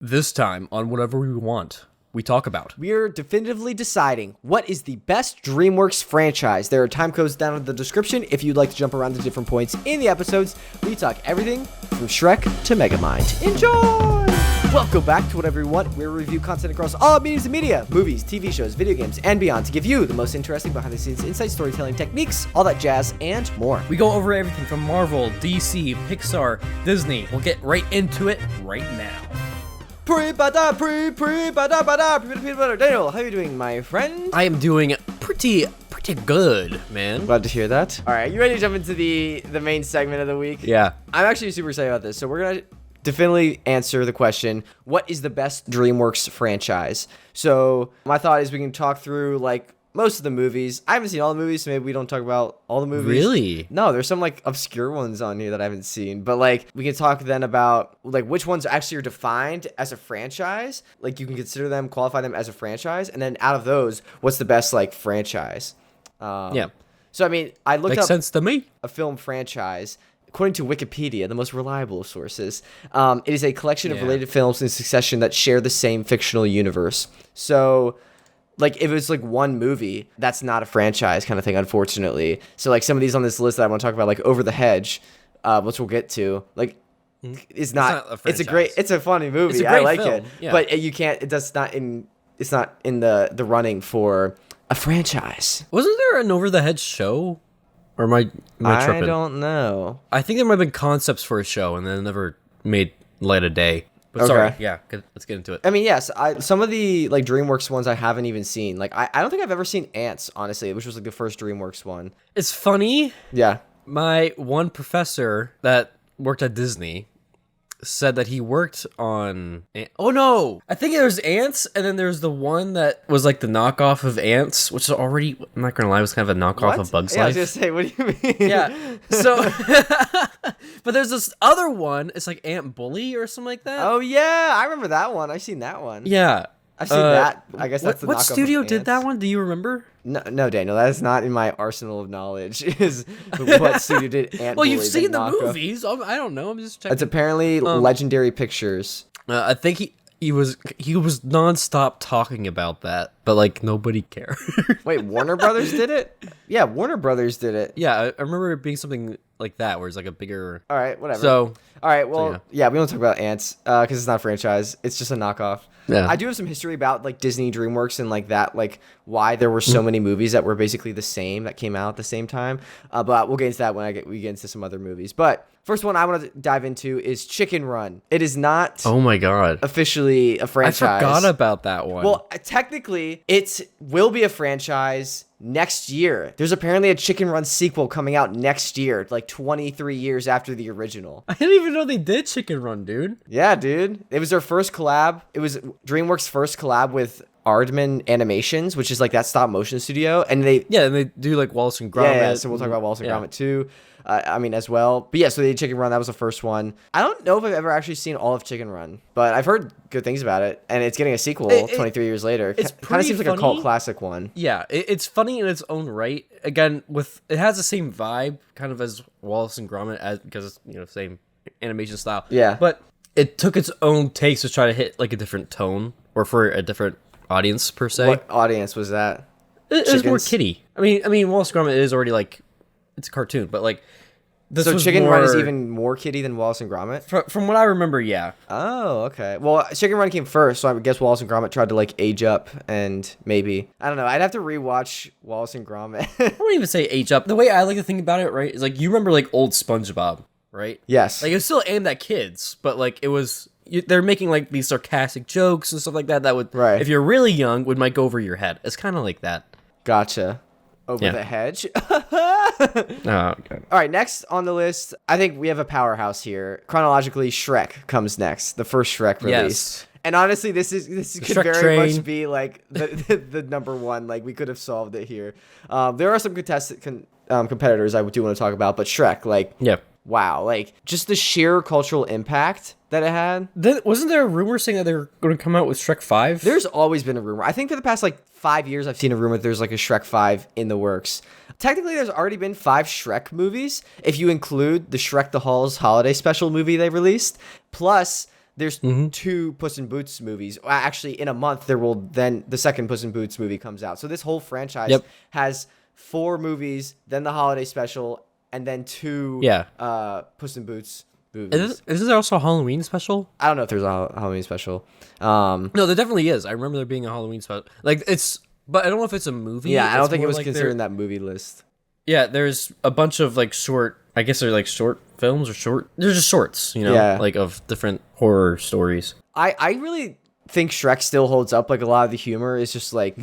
This time on Whatever We Want, we talk about. We are definitively deciding what is the best DreamWorks franchise. There are time codes down in the description if you'd like to jump around to different points in the episodes. We talk everything from Shrek to Megamind. Enjoy! Welcome back to Whatever We Want, where we review content across all mediums of media, movies, TV shows, video games, and beyond to give you the most interesting behind-the-scenes insight, storytelling techniques, all that jazz, and more. We go over everything from Marvel, DC, Pixar, Disney. We'll get right into it right now. PreBanter. Daniel, how are you doing, my friend? I am doing pretty good, man. Glad to hear that. All right, you ready to jump into the main segment of the week? Yeah. I'm actually super excited about this. So we're going to definitely answer the question, what is the best DreamWorks franchise? So my thought is we can talk through, like, most of the movies. I haven't seen all the movies, so maybe we don't talk about all the movies. Really? No, there's some, like, obscure ones on here that I haven't seen. But, like, we can talk then about, like, which ones actually are defined as a franchise. Like, you can consider them, qualify them as a franchise. And then out of those, what's the best, like, franchise? Yeah. So, I mean, I looked Makes up sense to me. a film franchise. According to Wikipedia, the most reliable of sources, it is a collection of related films in succession that share the same fictional universe. So, like, if it's like one movie, that's not a franchise kind of thing, unfortunately. So, like, some of these on this list that I want to talk about, like Over the Hedge, which we'll get to, like, is not a franchise. It's a funny movie. It's a great I like film. it, Yeah. but it's not in the running for a franchise. Wasn't there an Over the Hedge show? Or am I tripping? I don't know. I think there might have been concepts for a show and then never made light of day. But Okay. sorry, yeah, let's get into it. I mean, yes, some of the, like, DreamWorks ones I haven't even seen. Like, I don't think I've ever seen Ants, honestly, which was, like, the first DreamWorks one. It's funny. Yeah. My one professor that worked at Disney said that he worked on... Oh, no! I think there's Ants, and then there's the one that was, like, the knockoff of Ants, which is already, I'm not gonna lie, was kind of a knockoff of Bug's Yeah, I Life. was gonna say, what do you mean? Yeah, so... But there's this other one, it's like Ant Bully or something like that. Oh, yeah, I remember that one. I've seen that one. Yeah. I've seen that. I guess that's the knockoff What studio of did that Ants. one? Do you remember? No, Daniel, that is not in my arsenal of knowledge, is what studio did Ant Well, Bully, you've seen the knockoff. movies. I don't know. I'm just checking. It's apparently Legendary Pictures. I think he was nonstop talking about that, but like nobody cared. Wait, Warner Brothers did it? Yeah, Warner Brothers did it. Yeah, I remember it being something like that, where it's like a bigger. All right, whatever. So, all right, well, so yeah, we don't talk about Ants because it's not a franchise. It's just a knockoff. Yeah. I do have some history about, like, Disney DreamWorks and, like, that, like, why there were so many movies that were basically the same that came out at the same time. But we'll get into that when we get into some other movies. But first one I want to dive into is Chicken Run. It is not oh my god, officially a franchise. I forgot about that one. Well, technically, it will be a franchise next year. There's apparently a Chicken Run sequel coming out next year, like 23 years after the original. I didn't even know they did Chicken Run, dude. Yeah, dude. It was their first collab. It was DreamWorks' first collab with Aardman Animations, which is like that stop motion studio. And they do like Wallace and Gromit. Yeah, so we'll talk about Wallace and Gromit too. As well. But yeah, so they did Chicken Run. That was the first one. I don't know if I've ever actually seen all of Chicken Run, but I've heard good things about it. And it's getting a sequel 23 years later. It's kind of seems like a cult funny. classic one. Yeah, it's funny in its own right. Again, it has the same vibe, kind of as Wallace and Gromit, because it's same animation style. Yeah. But it took its own takes to try to hit like a different tone or for a different audience per se. What audience was that? It was more kiddie. I mean, Wallace and Gromit is already like it's a cartoon, but like this So was Chicken more, Run is even more kiddie than Wallace and Gromit? From what I remember, yeah. Oh, okay. Well, Chicken Run came first, so I guess Wallace and Gromit tried to, like, age up, and maybe. I don't know. I'd have to rewatch Wallace and Gromit. I wouldn't even say age up. The way I like to think about it, right, is like you remember like old SpongeBob, right? Yes. Like it was still aimed at kids, but like it was they're making like these sarcastic jokes and stuff like that would, Right. if you're really young, might go over your head. It's kind of like that. Gotcha. Over the hedge. Oh, okay. All right, next on the list, I think we have a powerhouse here. Chronologically, Shrek comes next, the first Shrek release. Yes. And honestly, this could Shrek very train. much be like the number one. Like, we could have solved it here. There are some competitors I do want to talk about, but Shrek, like, Yeah. wow, like just the sheer cultural impact that it had. Wasn't there a rumor saying that they were going to come out with Shrek 5? There's always been a rumor. I think for the past like 5 years, I've seen a rumor that there's like a Shrek 5 in the works. Technically, there's already been 5 Shrek movies, if you include the Shrek the Halls holiday special movie they released, plus there's two Puss in Boots movies. Actually, in a month, then the second Puss in Boots movie comes out. So this whole franchise has 4 movies, then the holiday special, and then 2 Puss in Boots movies. Is there also a Halloween special? I don't know if there's a Halloween special. No, there definitely is. I remember there being a Halloween special. Like, but I don't know if it's a movie. Yeah, I don't think it was considered in that movie list. Yeah, there's a bunch of like short, I guess they're like short films or they're just shorts, like of different horror stories. I really think Shrek still holds up. Like, a lot of the humor is just like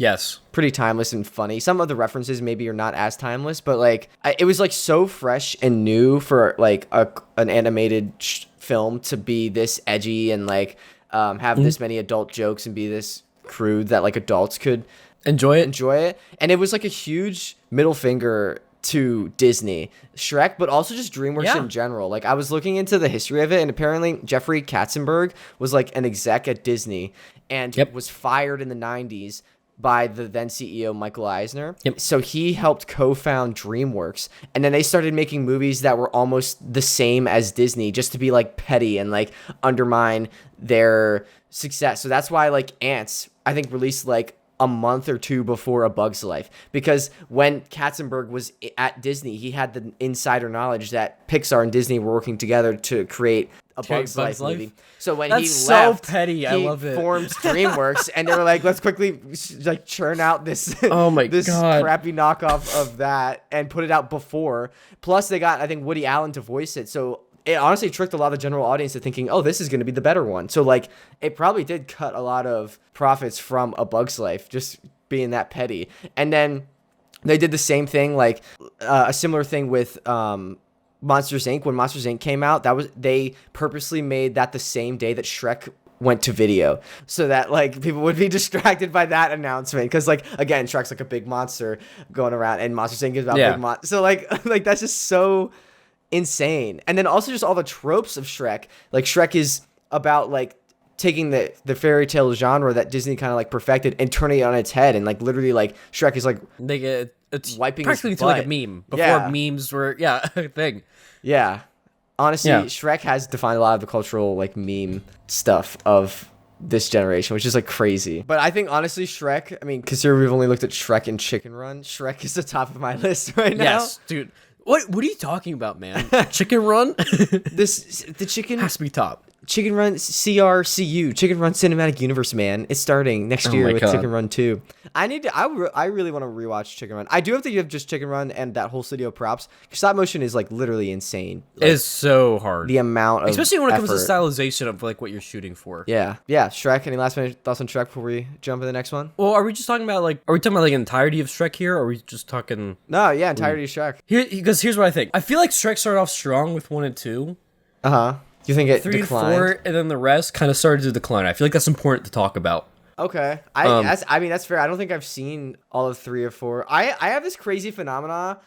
pretty timeless and funny. Some of the references maybe are not as timeless, but like it was like so fresh and new for like an animated film to be this edgy and like have this many adult jokes and be this crude that like adults could enjoy it. And it was like a huge middle finger to Disney, Shrek, but also just DreamWorks in general. Like, I was looking into the history of it, and apparently Jeffrey Katzenberg was like an exec at Disney and was fired in the 90s by the then CEO Michael Eisner. So he helped co-found DreamWorks, and then they started making movies that were almost the same as Disney, just to be like petty and like undermine their success. So that's why like Ants, I think, released like a month or 2 before A Bug's Life, because when Katzenberg was at Disney, he had the insider knowledge that Pixar and Disney were working together to create a Bug's Life movie. So when he left, petty. I love it. Formed DreamWorks, and they were like, let's quickly like churn out this this crappy knockoff of that and put it out before. Plus, they got, I think, Woody Allen to voice it. So it honestly tricked a lot of the general audience to thinking, oh, this is going to be the better one. So like, it probably did cut a lot of profits from A Bug's Life, just being that petty. And then they did the same thing, like a similar thing with Monsters Inc. When Monsters Inc. came out, they purposely made that the same day that Shrek went to video, so that like people would be distracted by that announcement, because like, again, Shrek's like a big monster going around, and Monsters Inc. is about big monsters. So like that's just so insane. And then also just all the tropes of Shrek. Like, Shrek is about like taking the fairy tale genre that Disney kind of like perfected and turning it on its head, and like literally like Shrek is like it's wiping practically his to butt. like a meme before memes were a thing. Yeah, honestly, Shrek has defined a lot of the cultural like meme stuff of this generation, which is like crazy. But I think honestly, Shrek, I mean, considering we've only looked at Shrek and Chicken Run, Shrek is the top of my list right now. Yes, dude. What are you talking about, man? Chicken Run? The chicken has to be top. Chicken Run CRCU, Chicken Run Cinematic Universe, man. It's starting next year with Chicken Run 2. I really want to rewatch Chicken Run. I do have to give just Chicken Run and that whole studio props, because stop motion is like literally insane. Like, it's so hard. The amount of especially when it comes to effort. stylization of like what you're shooting for. Yeah. Shrek. Any last minute thoughts on Shrek before we jump to the next one? Well, are we talking about like entirety of Shrek here, or are we just talking? No, yeah, entirety of Shrek. Because here's what I think. I feel like Shrek started off strong with 1 and 2. You think it 3 declined? and 4, and then the rest kind of started to decline. I feel like that's important to talk about. Okay, I mean that's fair. I don't think I've seen all of 3 or 4. I have this crazy phenomenon,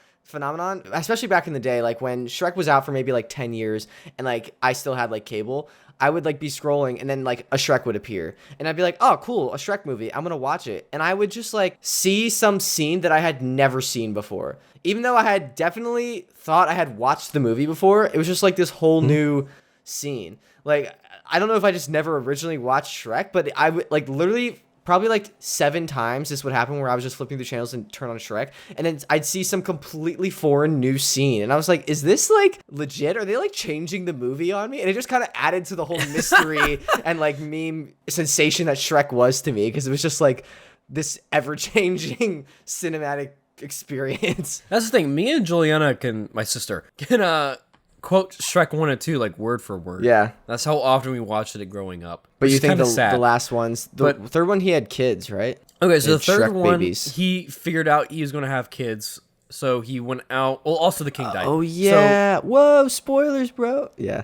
especially back in the day, like when Shrek was out for maybe like 10 years, and like I still had like cable. I would like be scrolling, and then like a Shrek would appear, and I'd be like, oh cool, a Shrek movie, I'm gonna watch it. And I would just like see some scene that I had never seen before, even though I had definitely thought I had watched the movie before. It was just like this whole new scene. Like, I don't know if I just never originally watched Shrek, but I would like literally probably like 7 times this would happen, where I was just flipping through channels and turn on Shrek, and then I'd see some completely foreign new scene, and I was like, is this like legit? Are they like changing the movie on me? And it just kind of added to the whole mystery and like meme sensation that Shrek was to me, because it was just like this ever-changing cinematic experience. That's the thing. Me and Juliana my sister can quote Shrek 1 and 2 like word for word. Yeah, that's how often we watched it growing up. But you think the last ones, the third one, he had kids, right? Okay, so the third Shrek one, babies. he figured out he was going to have kids, so he went out. Well, also the king died. Oh yeah! So, whoa, spoilers, bro. Yeah.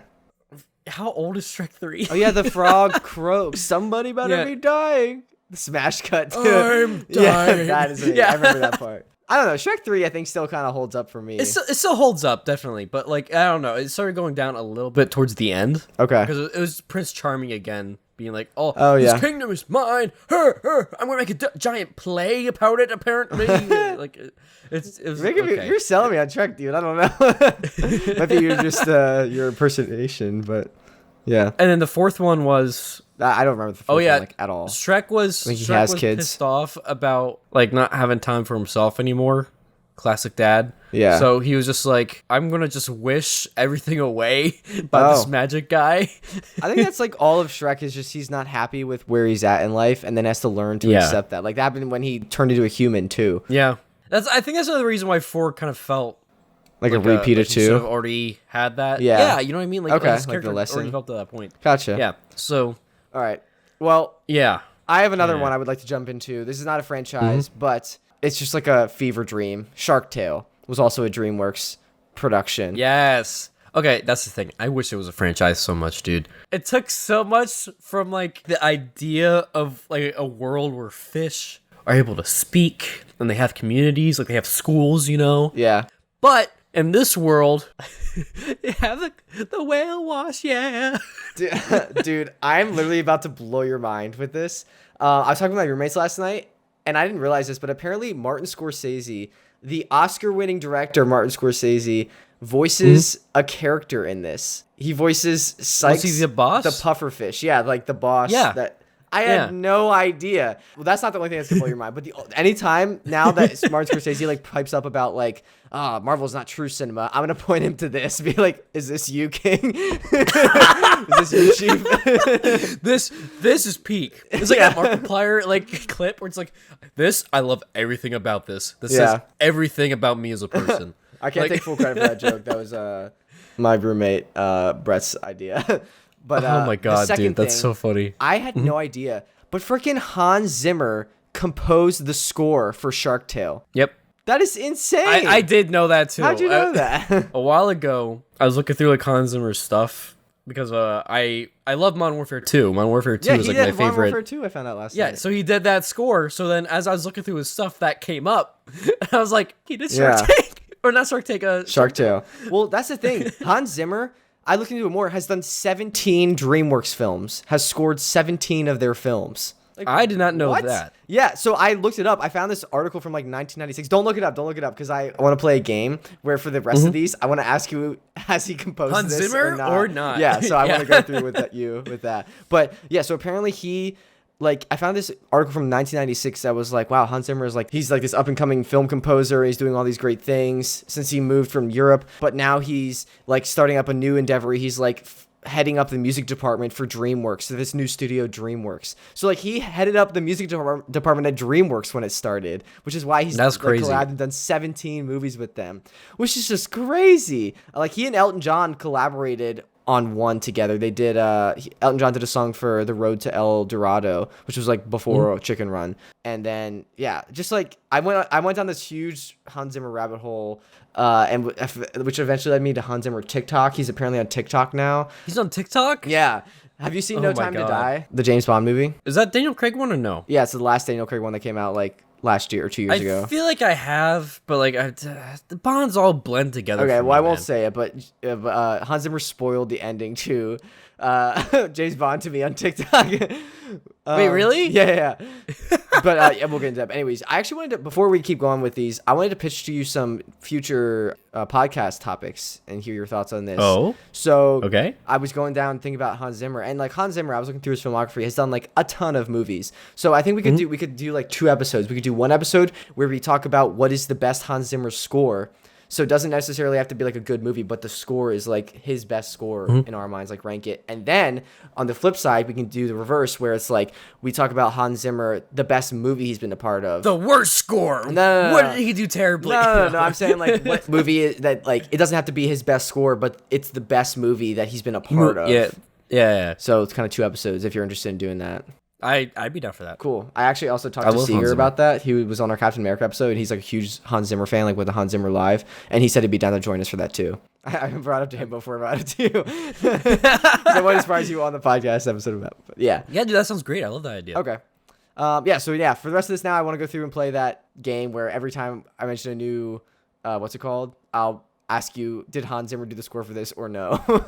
How old is Shrek 3? Oh yeah, the frog croaks. Somebody better be dying. The smash cut too. I'm dying. Yeah, that is it. I remember that part. I don't know. Shrek 3, I think, still kind of holds up for me. It still holds up, definitely. But, like, I don't know. It started going down a little bit towards the end. Okay. Because it was Prince Charming again, being like, this kingdom is mine. I'm going to make a giant play about it, apparently. Like, it was okay. You're selling me on Shrek, dude. I don't know. Maybe you're just your impersonation, but... Yeah. And then the fourth one was I don't remember the first one, like, at all. Shrek was think he Shrek has was kids. pissed off about like not having time for himself anymore. Classic dad. Yeah. So he was just like, I'm gonna just wish everything away by this magic guy. I think that's like all of Shrek is just he's not happy with where he's at in life and then has to learn to accept that. Like that happened when he turned into a human too. Yeah. I think that's another reason why 4 kind of felt like a repeat of 2. He should have already had that. Yeah. You know what I mean? Like, okay, his like the character lesson. already felt to that point. Gotcha. Yeah. So. All right. Well. Yeah. I have another one I would like to jump into. This is not a franchise, but it's just like a fever dream. Shark Tale was also a DreamWorks production. Yes. Okay, that's the thing. I wish it was a franchise so much, dude. It took so much from like the idea of like a world where fish are able to speak and they have communities, like they have schools, you know? Yeah. But in this world, they have the whale wash, yeah. Dude, I'm literally about to blow your mind with this. I was talking with my roommates last night, and I didn't realize this, but apparently Martin Scorsese, the Oscar-winning director Martin Scorsese, voices a character in this. He voices Sykes, he the boss? the pufferfish. Yeah, like the boss. Yeah. That I had no idea. Well, that's not the only thing that's gonna blow your mind. But anytime now that Martin Scorsese like pipes up about like, Marvel's not true cinema, I'm gonna point him to this. Be like, is this you, King? Is this you, Chief? This is peak. It's like that Markiplier like clip where it's like, this, I love everything about this. This says everything about me as a person. I can't take full credit for that joke. That was my roommate Brett's idea. But oh my god, dude, that's so funny. I had no idea, but freaking Hans Zimmer composed the score for Shark Tale. Yep. That is insane. I did know that too. How'd you know that? A while ago, I was looking through like Hans Zimmer's stuff because I love Modern Warfare 2. Modern Warfare 2 is like my favorite. Modern Warfare 2 I found out last night. Yeah, so he did that score. So then as I was looking through his stuff, that came up. I was like, he did Shark Tank. Or not Shark Tank, Shark Tale. Well, that's the thing. Hans Zimmer, I looked into it more, has done 17 DreamWorks films, has scored 17 of their films. Like, I did not know that. Yeah, so I looked it up. I found this article from like 1996. Don't look it up. Don't look it up because I want to play a game where for the rest of these, I want to ask you, has he composed Hans this Zimmer or not? Yeah, so I want to go through with that. But yeah, so apparently he... Like, I found this article from 1996 that was like, wow, Hans Zimmer is like, he's like this up-and-coming film composer. He's doing all these great things since he moved from Europe. But now he's, like, starting up a new endeavor. He's, like, heading up the music department for DreamWorks, so this new studio, DreamWorks. So, like, he headed up the music department at DreamWorks when it started, which is why he's crazy. Collabed and done 17 movies with them, which is just crazy. Like, he and Elton John collaborated on one together. They did Elton John did a song for The Road to El Dorado, which was like before Chicken Run. And then just like I went down this huge Hans Zimmer rabbit hole, and which eventually led me to Hans Zimmer TikTok. He's apparently on TikTok now. He's on TikTok? Yeah. Have you seen No Time to Die? The James Bond movie? Is that Daniel Craig one or no? Yeah, it's the last Daniel Craig one that came out like last year or 2 years ago. I feel like I have, but like the Bonds all blend together. Okay, well, I won't say it, but Hans Zimmer spoiled the ending to James Bond to me on TikTok. Wait, really? Yeah. But we'll get into that. But anyways, I actually wanted to, before we keep going with these, I wanted to pitch to you some future podcast topics and hear your thoughts on this. Oh. So okay. I was going down thinking about Hans Zimmer, and like Hans Zimmer, I was looking through his filmography, has done like a ton of movies. So I think we could do like 2 episodes. We could do one episode where we talk about what is the best Hans Zimmer score. So it doesn't necessarily have to be like a good movie, but the score is like his best score in our minds, like rank it. And then on the flip side, we can do the reverse where it's like we talk about Hans Zimmer, the best movie he's been a part of. The worst score. No. What did he do terribly? No. I'm saying like what movie that like it doesn't have to be his best score, but it's the best movie that he's been a part of. Yeah. So it's kind of 2 episodes if you're interested in doing that. I'd be down for that. Cool. I actually also talked to Seeger about that. He was on our Captain America episode, and he's like a huge Hans Zimmer fan, like with the Hans Zimmer Live, and he said he'd be down to join us for that too. I haven't brought it up to him before about it too. I want to surprise you on the podcast episode about it. But yeah, dude, that sounds great. I love that idea. Okay. For the rest of this now, I want to go through and play that game where every time I mention a new, what's it called? I'll ask you, did Hans Zimmer do the score for this or no?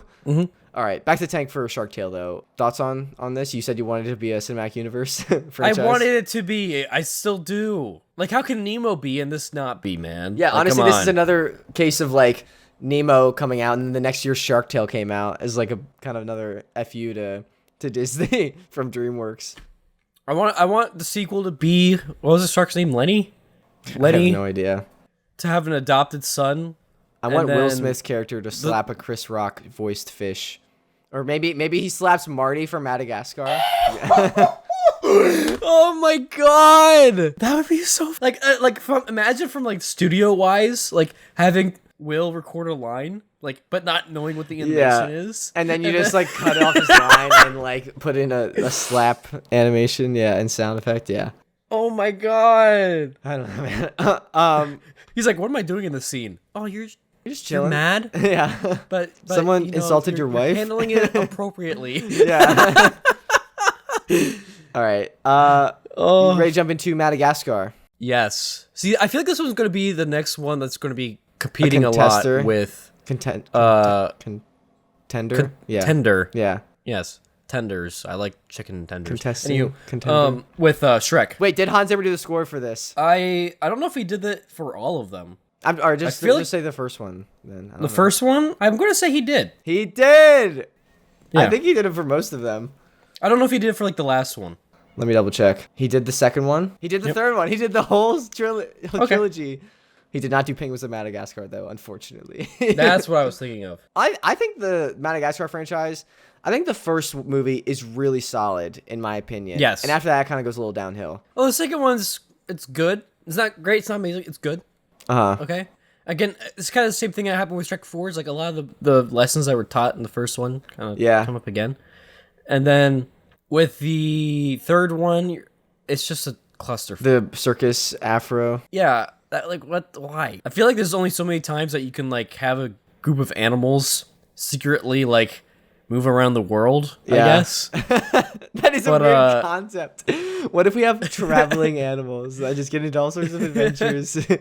All right, back to the tank for Shark Tale, though. Thoughts on this? You said you wanted it to be a cinematic universe franchise. I wanted it to be. I still do. Like, how can Nemo be and this not be, man? Yeah, like, honestly, this is another case of, like, Nemo coming out, and then the next year Shark Tale came out as like a kind of another FU to Disney from DreamWorks. I want the sequel to be, what was the shark's name? Lenny? I have no idea. To have an adopted son. I want Will Smith's character to slap a Chris Rock voiced fish. Or maybe he slaps Marty from Madagascar. Oh my god, that would be so imagine from like studio wise, like having Will record a line, like but not knowing what the animation is, and then you just like cut off his line and like put in a slap animation, and sound effect, Oh my god, I don't know, man. He's like, what am I doing in the scene? Oh, you're just chilling. You're mad, yeah. But someone insulted your wife. Handling it appropriately. Yeah. All right. You ready to jump into Madagascar? Yes. See, I feel like this one's going to be the next one that's going to be competing a lot with Tender. Yeah. Tender. Yeah. Yes. Tenders. I like chicken tenders. Contender. With Shrek. Wait, did Hans ever do the score for this? I don't know if he did that for all of them. Or just say the first one then. The first one? I'm going to say he did. He did. Yeah. I think he did it for most of them. I don't know if he did it for like the last one. Let me double check. He did the second one. He did the third one. He did the whole trilogy. He did not do Penguins of Madagascar though, unfortunately. That's what I was thinking of. I think the Madagascar franchise, I think the first movie is really solid in my opinion. Yes. And after that, it kind of goes a little downhill. Well, the second it's good. It's not great. It's not amazing. It's good. Okay. Again, it's kind of the same thing that happened with Shrek 4. It's like a lot of the lessons that were taught in the first one kind of come up again. And then with the third one, it's just a clusterfuck. The circus afro. Yeah. Why? I feel like there's only so many times that you can like have a group of animals secretly like move around the world, I guess. That is a weird concept. What if we have traveling animals that just get into all sorts of adventures? This is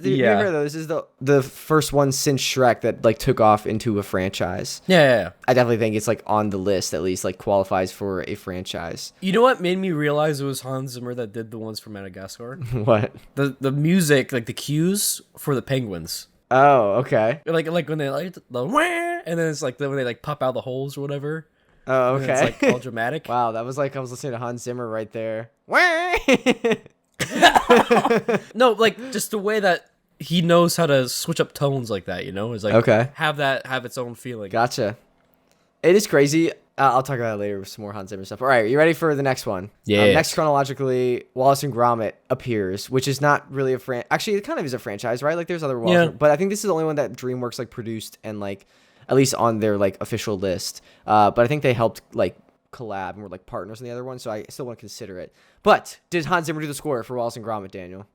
this is the first one since Shrek that like took off into a franchise. Yeah. I definitely think it's like on the list, at least like qualifies for a franchise. You know what made me realize it was Hans Zimmer that did the ones for Madagascar? What? The music, like the cues for the penguins. Oh, okay. Like when they like the wah, and then it's like when they like pop out the holes or whatever. Oh, okay. It's like all dramatic. Wow, that was like I was listening to Hans Zimmer right there. No, like just the way that he knows how to switch up tones like that, you know? It's like have its own feeling. Gotcha. It is crazy. I'll talk about it later with some more Hans Zimmer stuff. All right, you ready for the next one? Yeah. Next chronologically, Wallace and Gromit appears, which is not really a actually, it kind of is a franchise, right? Like there's other Wallace, but I think this is the only one that DreamWorks like produced and like at least on their like official list. But I think they helped like collab and were like partners in the other one, so I still want to consider it. But did Hans Zimmer do the score for Wallace and Gromit, Daniel?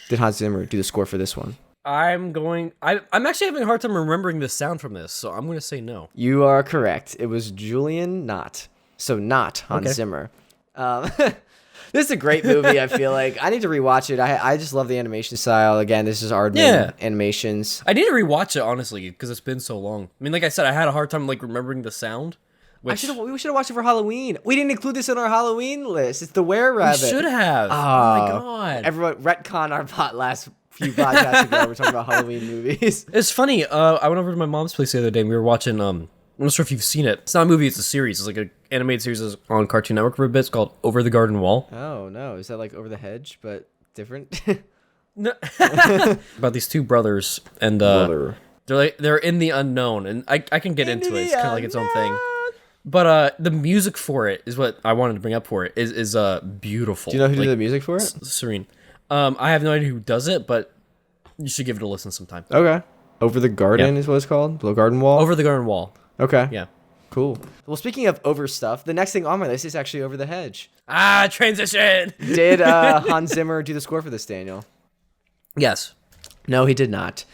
Did Hans Zimmer do the score for this one? I'm actually having a hard time remembering the sound from this, so I'm going to say no. You are correct. It was Julian Knott. So not Hans Zimmer. This is a great movie, I feel like. I need to rewatch it. I just love the animation style. Again, this is Aardman animations. I need to rewatch it, honestly, because it's been so long. I mean, like I said, I had a hard time like remembering the sound. We should have watched it for Halloween. We didn't include this in our Halloween list. It's the Were-Rabbit. We should have. Oh my god. Everyone, retcon our last few podcasts ago. We're talking about Halloween movies. It's funny. I went over to my mom's place the other day and we were watching, I'm not sure if you've seen it. It's not a movie, it's a series. It's like an animated series on Cartoon Network for a bit. It's called Over the Garden Wall. Oh, no. Is that like Over the Hedge, but different? No. About these two brothers and they're in the unknown, and I can get into it. It's kind of like its own thing. But the music for it is what I wanted to bring up for it. Is beautiful. Do you know who did the music for it? Serene. I have no idea who does it, but you should give it a listen sometime. Okay. Over the Garden is what it's called? The Garden Wall? Over the Garden Wall. Okay. Yeah. Cool. Well, speaking of over stuff, the next thing on my list is actually Over the Hedge. Transition! Did Hans Zimmer do the score for this, Daniel? Yes. No, he did not.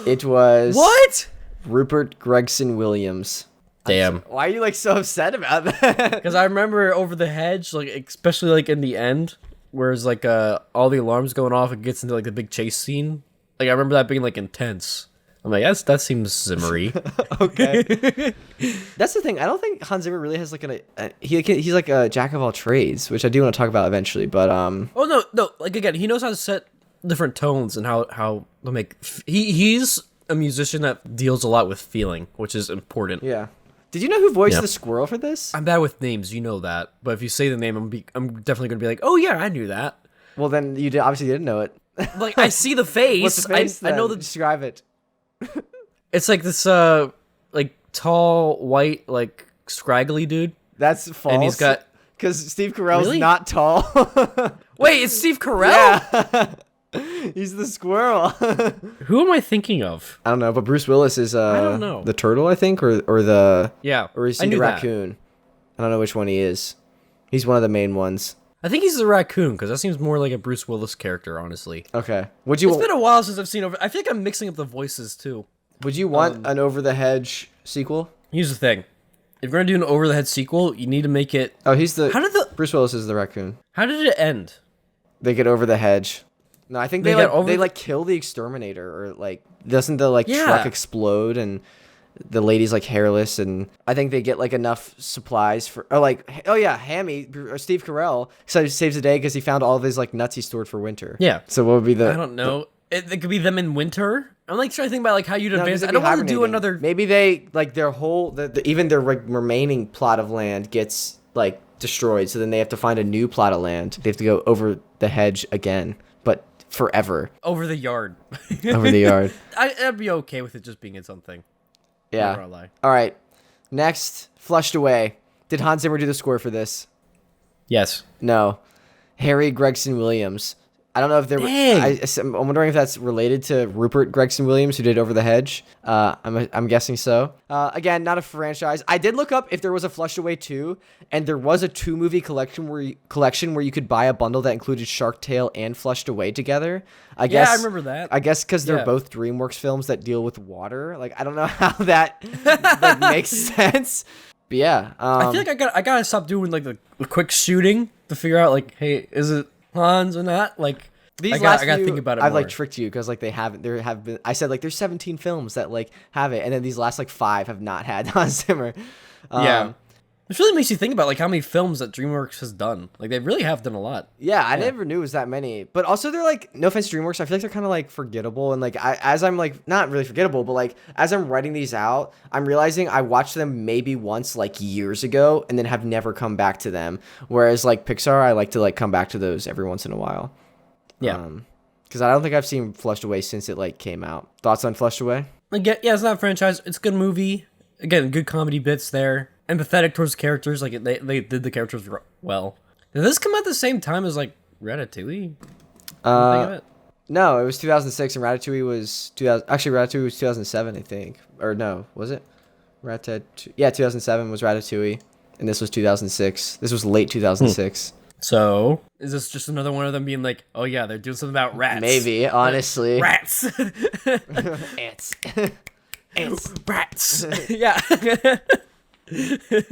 It was... What? Rupert Gregson Williams. Damn. Why are you like so upset about that? Because I remember Over the Hedge, like especially like in the end, whereas like all the alarms going off, it gets into like the big chase scene. Like I remember that being like intense. I'm like, that seems Zimmery. Okay. That's the thing. I don't think Hans Zimmer really has like he's like a jack of all trades, which I do want to talk about eventually. But oh no, like again, he knows how to set different tones and how to make. He's a musician that deals a lot with feeling, which is important. Yeah. Did you know who voiced the squirrel for this? I'm bad with names, you know that. But if you say the name, I'm definitely gonna be like, oh yeah, I knew that. Well, then you obviously didn't know it. Like I see the face. What's the face? I know the. Describe it. It's like this like tall white like scraggly dude. That's false. And he's got because Steve Carell's Really? not tall. Wait, it's Steve Carell. Yeah. He's the squirrel. Who am I thinking of? I don't know, but Bruce Willis is I don't know. the turtle, I think, or the or is I he knew the that. raccoon? I don't know which one he is. He's one of the main ones. I think he's the raccoon because that seems more like a Bruce Willis character, honestly. Okay. Would you? It's been a while since I've seen over. I feel like I'm mixing up the voices too. Would you want an Over the Hedge sequel? Here's the thing: if you're gonna do an over the head sequel, you need to make it. Oh, he's the. How did the? Bruce Willis is the raccoon. How did it end? They get over the hedge. No, I think They get over they the- like kill the exterminator, or like doesn't the like Yeah. truck explode and the lady's like hairless, and I think they get like enough supplies for Hammy or Steve Carell saves the day because he found all of his like nuts he stored for winter. Yeah. So what would be the? I don't know. It could be them in winter. I'm like trying to think about like how you'd No, advance. 'cause I they'd don't be want to do hibernating. another. Maybe they like their whole even their like, remaining plot of land gets like destroyed, so then they have to find a new plot of land. They have to go over the hedge again, but forever Over the yard. over the yard. I'd be okay with it just being its own thing. Not Yeah. gonna lie. All right. Next, Flushed Away. Did Hans Zimmer do the score for this? Yes. No. Harry Gregson Williams. I don't know if there. Dang. I'm wondering if that's related to Rupert Gregson Williams, who did Over the Hedge. I'm guessing so. Again, not a franchise. I did look up if there was a Flushed Away 2, and there was a 2-movie collection where you could buy a bundle that included Shark Tale and Flushed Away together. I guess I remember that. I guess because they're Yeah. both DreamWorks films that deal with water. Like I don't know how that like, makes sense. But yeah, I feel like I gotta stop doing like the quick shooting to figure out like, hey, is it Hans or not? Like these I last gotta few, think about it. I've more. like tricked you because like there have been. I said like there's 17 films that like have it, and then these last like 5 have not had Hans Zimmer. Yeah. It really makes you think about like how many films that DreamWorks has done. Like they really have done a lot. Yeah, I never knew it was that many. But also they're like, no offense to DreamWorks, I feel like they're kind of like forgettable. And like as I'm like, not really forgettable, but like as I'm writing these out, I'm realizing I watched them maybe once like years ago and then have never come back to them. Whereas like Pixar, I like to like come back to those every once in a while. Yeah. Because I don't think I've seen Flushed Away since it like came out. Thoughts on Flushed Away? Again, yeah, it's not a franchise. It's a good movie. Again, good comedy bits there. Empathetic towards the characters. Like they did the characters well. Did this come out the same time as like Ratatouille? Think of it? No, it was 2006 and Ratatouille was 2000. Actually, Ratatouille was 2007, I think. Or no, was it? Ratatouille. Yeah, 2007 was Ratatouille, and this was 2006. This was late 2006. So is this just another one of them being like, oh yeah, they're doing something about rats? Maybe, honestly. Rats. Ants. Rats. Yeah.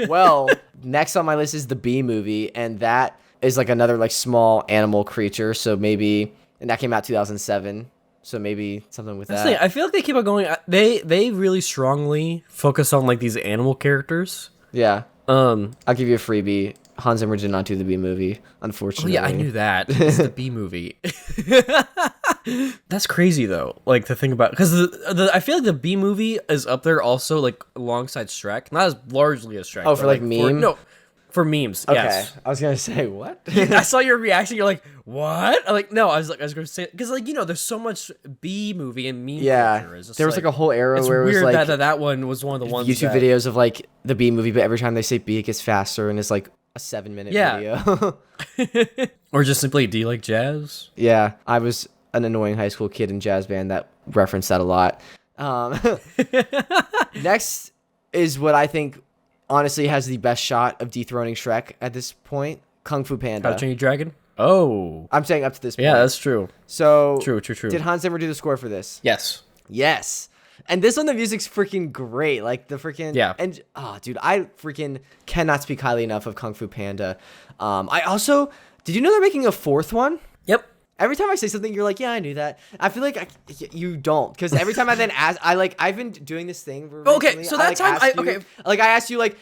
Well, next on my list is the Bee Movie, and that is like another like small animal creature. So maybe, and that came out 2007. So maybe something with that. I feel like they keep on going. They really strongly focus on like these animal characters. Yeah. I'll give you a freebie. Hans Zimmer did not do the Bee Movie, unfortunately. Yeah, I knew that. It's the Bee Movie. That's crazy though. Like to think about, because I feel like the Bee Movie is up there also like alongside Shrek, not as largely as Shrek. Oh, but, for like meme? For memes. Okay. Yes. I was gonna say what? I saw your reaction. You're like, what? I'm like, no. I was gonna say, because like there's so much Bee Movie and meme. Yeah. culture. It's just, There was like a whole era It's where it was weird like that one was one of the ones. YouTube that, videos of like the Bee Movie, but every time they say bee, it gets faster, and it's like a 7-minute video. or just simply, do you like jazz? Yeah, I was an annoying high school kid in jazz band that referenced that a lot. Next is what I think honestly has the best shot of dethroning Shrek at this point, Kung Fu How to Panda. Train Your Dragon? Oh. I'm saying up to this point. Yeah, that's true. So True. Did Hans Zimmer do the score for this? Yes. Yes. And this one, the music's freaking great. Like the freaking And dude, I freaking cannot speak highly enough of Kung Fu Panda. I also did you know they're making a 4th one? Yep. Every time I say something, you're like, yeah, I knew that. I feel like you don't, because every time I then ask, I've been doing this thing. Okay, recently. so that time, I asked you, like I asked you like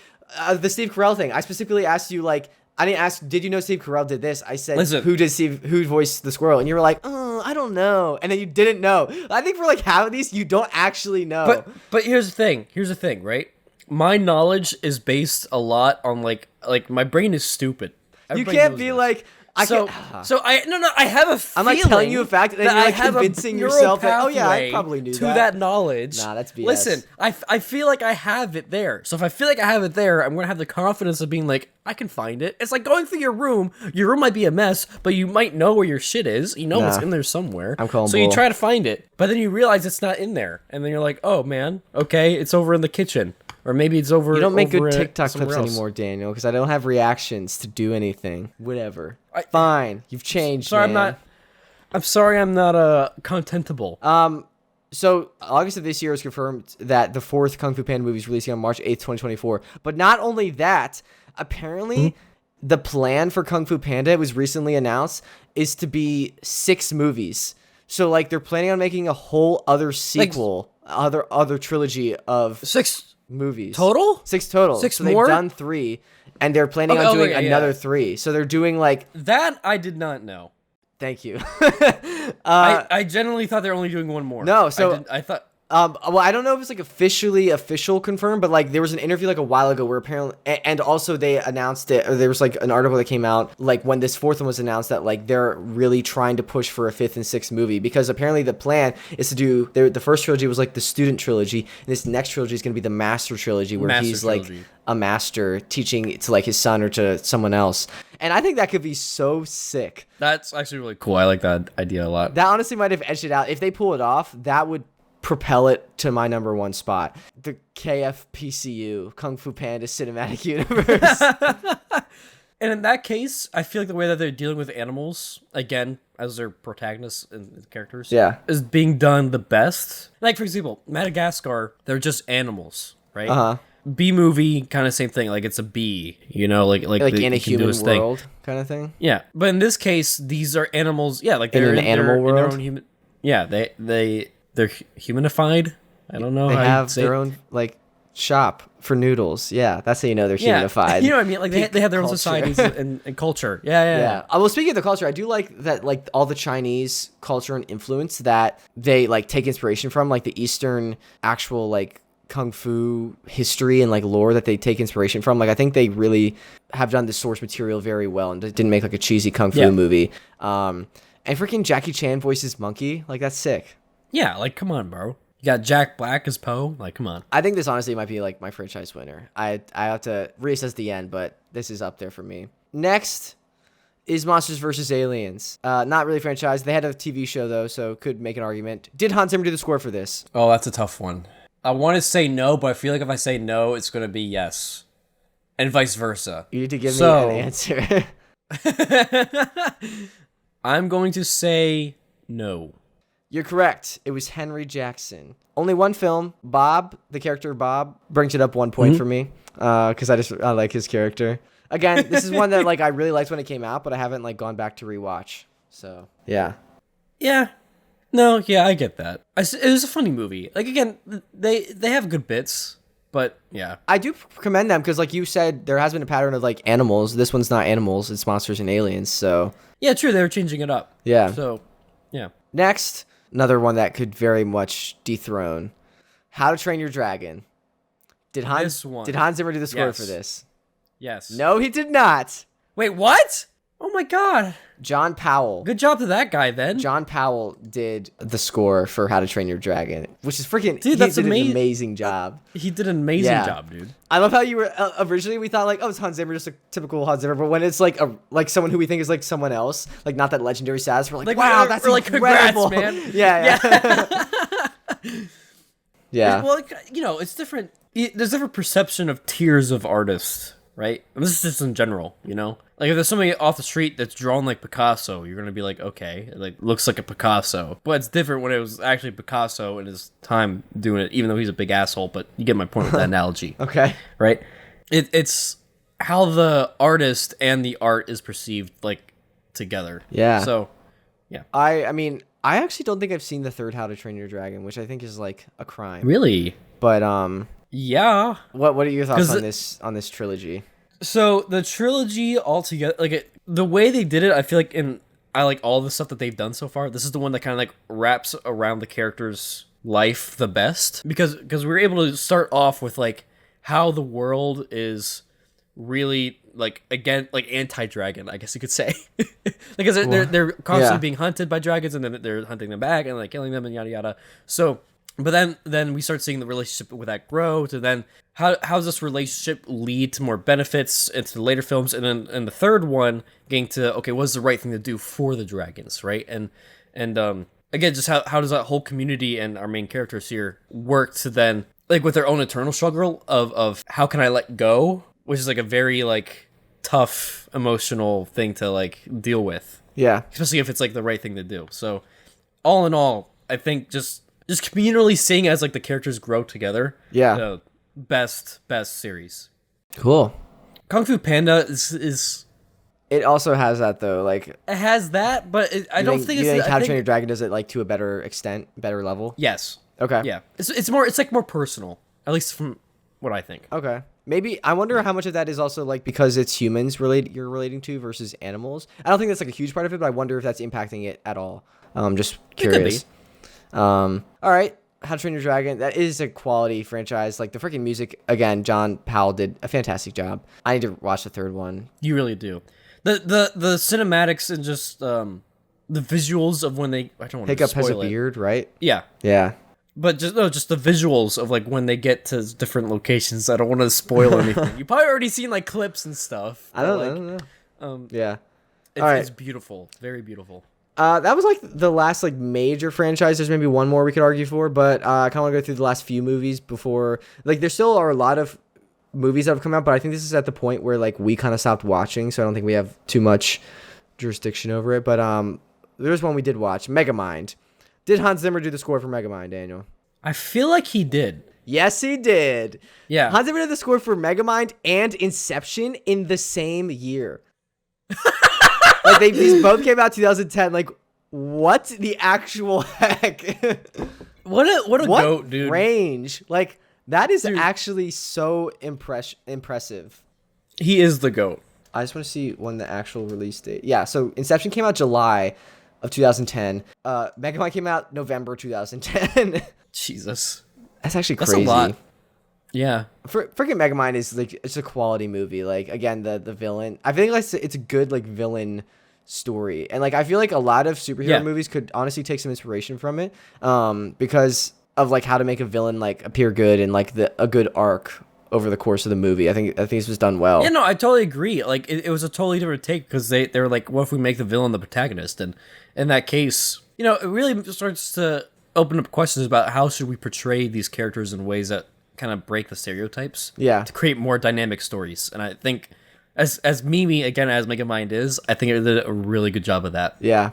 the Steve Carell thing. I specifically asked you like I didn't ask, did you know Steve Carell did this? I said, Listen. who voiced the squirrel? And you were like, oh, I don't know. And then you didn't know. I think for like half of these, you don't actually know. But here's the thing, right? My knowledge is based a lot on like my brain is stupid. Everybody you can't knows be this. like, I So I have a feeling. I'm like telling you a fact, and then that you're I like have convincing a yourself that, neural oh yeah, I pathway probably knew to that. that knowledge. Nah, that's BS. Listen, I feel like I have it there. So if I feel like I have it there, I'm gonna have the confidence of being like, I can find it. It's like going through your room. Your room might be a mess, but you might know where your shit is. You know it's in there somewhere. I'm calling So you bull. try to find it, but then you realize it's not in there, and then you're like, oh man, okay, it's over in the kitchen. Or maybe it's over. You don't make over good at TikTok somewhere clips else. anymore, Daniel, because I don't have reactions to do anything. Whatever. Fine, you've changed. Sorry, man. I'm sorry, I'm not contentable. So August of this year is confirmed that the fourth Kung Fu Panda movie is releasing on March 8th, 2024. But not only that, apparently the plan for Kung Fu Panda, it was recently announced, is to be 6 movies. So like they're planning on making a whole other sequel, other trilogy of 6 movies. total? 6 total. 6 so more? They've done 3, and they're planning on doing another 3. So they're doing like That I did not know. Thank you. I genuinely thought they were only doing one more. No, so I thought. Well, I don't know if it's like official confirmed, but like there was an interview like a while ago where apparently, and also they announced it, or there was like an article that came out like when this fourth one was announced that like they're really trying to push for a 5th and 6th movie, because apparently the plan is to do the first trilogy was like the student trilogy, and this next trilogy is going to be the master trilogy where he's like a master teaching it to like his son or to someone else. And I think that could be so sick. That's actually really cool. I like that idea a lot. That honestly might have edged it out. If they pull it off, that would propel it to my number 1 spot. The KFPCU, Kung Fu Panda Cinematic Universe. And in that case, I feel like the way that they're dealing with animals, again, as their protagonists and characters, is being done the best. Like, for example, Madagascar, they're just animals, right? Uh-huh. B movie, kind of same thing. Like, it's a bee, you know, like in a human world kind of thing. Yeah, but in this case, these are animals. Yeah, like they're in an animal world. in their own human. Yeah, they're humanified. I don't know. They how have their own like shop for noodles. Yeah, that's how you know they're humanified. You know what I mean? Like they have their own societies and culture. Yeah. Well, speaking of the culture, I do like that, like all the Chinese culture and influence that they like take inspiration from, like the Eastern actual like kung fu history and like lore that they take inspiration from. Like I think they really have done the source material very well and didn't make like a cheesy kung fu movie. And freaking Jackie Chan voices Monkey. Like that's sick. Yeah, like come on, bro. You got Jack Black as Poe. Like come on. I think this honestly might be like my franchise winner. I have to reassess the end, but this is up there for me. Next is Monsters vs. Aliens. Not really franchise. They had a TV show though, so could make an argument. Did Hans Zimmer do the score for this? Oh, that's a tough one. I want to say no, but I feel like if I say no, it's going to be yes. And vice versa. You need to give me an answer. I'm going to say no. You're correct. It was Henry Jackson. Only one film. Bob, the character Bob, brings it up 1 point for me. Because I like his character. Again, this is one that like I really liked when it came out, but I haven't like gone back to rewatch. So, yeah. Yeah. No, yeah, I get that. It was a funny movie. Like again, they have good bits, but yeah. I do commend them because, like you said, there has been a pattern of like animals. This one's not animals; it's monsters and aliens. So yeah, true. They were changing it up. Yeah. So yeah. Next, another one that could very much dethrone How to Train Your Dragon. Did Hans Zimmer do the score for this? Yes. No, he did not. Wait, what? Oh my god. John Powell. Good job to that guy then. John Powell did the score for How to Train Your Dragon, which is freaking. Dude, that's he did an amazing job. He did an amazing job, dude. I love how you were originally we thought like, oh, it's Hans Zimmer, just a typical Hans Zimmer, but when it's like like someone who we think is like someone else, like not that legendary status, we're like wow, that's like incredible, congrats, man. Yeah. Yeah. Well, you know, it's different. There's different perception of tiers of artists, right? And this is just in general, you know? Like, if there's somebody off the street that's drawn like Picasso, you're going to be like, okay, it like, looks like a Picasso. But it's different when it was actually Picasso in his time doing it, even though he's a big asshole. But you get my point with that analogy. Okay. Right? It's how the artist and the art is perceived, like, together. Yeah. So, yeah. I mean, I actually don't think I've seen the third How to Train Your Dragon, which I think is like a crime. Really? But, yeah. What are your thoughts on this trilogy? So the trilogy altogether, like the way they did it, I feel like I like all the stuff that they've done so far. This is the one that kind of like wraps around the character's life the best because we were able to start off with like how the world is really like again like anti-dragon, I guess you could say, because they're constantly being hunted by dragons and then they're hunting them back and like killing them and yada yada. So, but then we start seeing the relationship with that grow to then how does this relationship lead to more benefits into the later films, and then in the third one getting to okay, what's the right thing to do for the dragons, right? And again, just how does that whole community and our main characters here work to then like with their own internal struggle of how can I let go, which is like a very like tough emotional thing to like deal with. Yeah. Especially if it's like the right thing to do. So all in all, I think just communally seeing as like the characters grow together. Yeah. Best series. Cool. Kung Fu Panda is It also has that though, like it has that, but I don't think you it's think How to Train Your Dragon does it like to a better extent, better level. Yes. Okay. Yeah. It's like more personal, at least from what I think. Okay. Maybe I wonder how much of that is also like because it's humans you're relating to versus animals. I don't think that's like a huge part of it, but I wonder if that's impacting it at all. Just curious. It could be. All right. How to Train Your Dragon. That is a quality franchise. Like the freaking music again, John Powell did a fantastic job. I need to watch the third one. You really do. The cinematics and just the visuals of when they I don't want to Hiccup spoil has a it. beard, right? Yeah. Yeah. But just the visuals of like when they get to different locations. I don't want to spoil anything. You probably already seen like clips and stuff. I don't know. Yeah. It's beautiful. Very beautiful. That was like the last like major franchise. There's maybe one more we could argue for, but I kind of want to go through the last few movies before. Like there still are a lot of movies that have come out, but I think this is at the point where like we kind of stopped watching, so I don't think we have too much jurisdiction over it. But there's one we did watch, Megamind. Did Hans Zimmer do the score for Megamind, Daniel? I feel like he did. Yes, he did. Yeah. Hans Zimmer did the score for Megamind and Inception in the same year. Like these both came out 2010. Like, what the actual heck? What a goat, dude. Range. Like, that is actually so impressive. He is the GOAT. I just want to see when the actual release date. Yeah, so Inception came out July of 2010. Megamind came out November 2010. Jesus. That's actually That's crazy. a lot. Yeah. Freaking Megamind is like it's a quality movie. Like again, the villain. I think like it's a good like villain story, and like I feel like a lot of superhero movies could honestly take some inspiration from it, because of like how to make a villain like appear good and like a good arc over the course of the movie. I think this was done well. Yeah, no, I totally agree. Like it was a totally different take because they were like, what if we make the villain the protagonist? And in that case, it really starts to open up questions about how should we portray these characters in ways that kind of break the stereotypes. Yeah. To create more dynamic stories. And I think as Mimi, again, as Megamind is, I think it did a really good job of that. Yeah.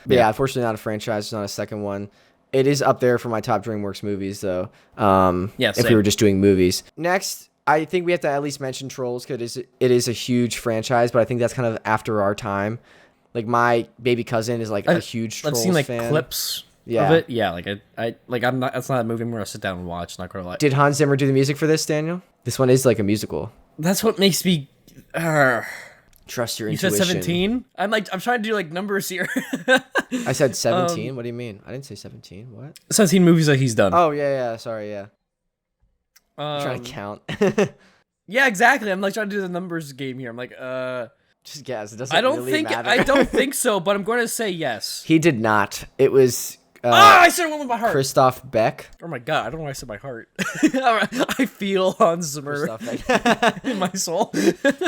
But yeah, unfortunately not a franchise, it's not a second one. It is up there for my top DreamWorks movies, though. If we were just doing movies. Next, I think we have to at least mention Trolls because it is a huge franchise, but I think that's kind of after our time. Like my baby cousin is like a huge Trolls fan. I've seen like clips of it. Yeah, I'm not. That's not a movie I'm gonna sit down and watch. Not gonna lie. Did Hans Zimmer do the music for this, Daniel? This one is like a musical. That's what makes me. Trust your intuition. You said 17? I'm trying to do like numbers here. I said 17. What do you mean? I didn't say 17. What? 17 movies that he's done. Oh yeah. Sorry, yeah. I'm trying to count. Yeah, exactly. I'm like trying to do the numbers game here. I'm like, just guess. It doesn't really matter. I don't think so, but I'm going to say yes. He did not. It was. I said one with my heart. Christoph Beck. Oh my god! I don't know why I said my heart. I feel Hans Zimmer in my soul.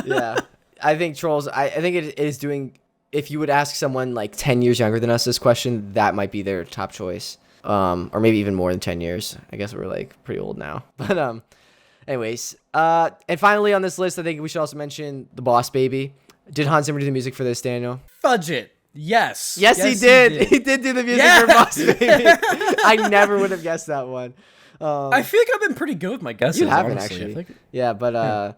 Yeah. I think Trolls, I think it is doing, if you would ask someone like 10 years younger than us this question, that might be their top choice. Or maybe even more than 10 years. I guess we're like pretty old now. But anyways, and finally on this list, I think we should also mention The Boss Baby. Did Hans Zimmer do the music for this, Daniel? Fudge it. Yes. Yes, he did. He did do the music for Boss Baby. I never would have guessed that one. I feel like I've been pretty good with my guesses. You haven't, honestly. actually. Yeah, but I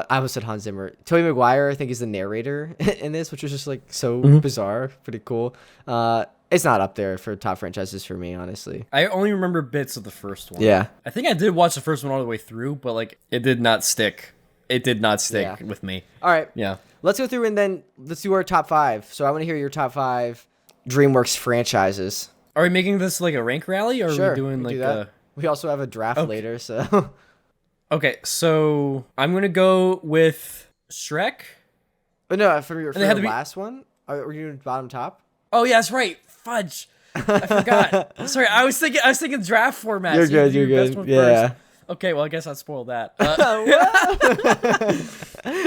almost said Hans Zimmer. Tobey Maguire, I think, is the narrator in this, which was just like so bizarre. Pretty cool. It's not up there for top franchises for me, honestly. I only remember bits of the first one. Yeah. I think I did watch the first one all the way through, but like it did not stick it did not stick Yeah. with me. All right. Yeah. Let's go through and then let's do our top 5. So I want to hear your top 5 DreamWorks franchises. Are we making this like a rank rally, or Sure. are we doing we like do that. a? We also have a draft later, so. Okay, so I'm gonna go with Shrek. But no, for your they had to be- last one, are you doing bottom top? Oh yeah, that's right. Fudge. I forgot. Sorry, I was thinking draft format. You're so you good. do You're your best good. one Yeah. first. Okay, well I guess I spoiled that. I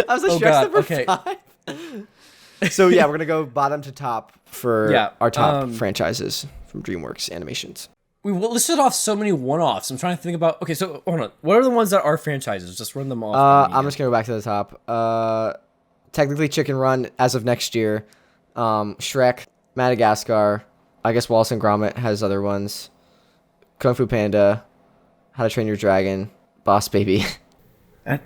was like, Oh, Shrek's God, number okay. 5. So yeah, we're gonna go bottom to top for Yeah, our top franchises from DreamWorks Animations. We listed off so many one-offs. I'm trying to think about. Okay, so hold on. What are the ones that are franchises? Just run them off. I'm just gonna go back to the top. Technically, Chicken Run as of next year. Shrek, Madagascar. I guess Wallace and Gromit has other ones. Kung Fu Panda, How to Train Your Dragon, Boss Baby.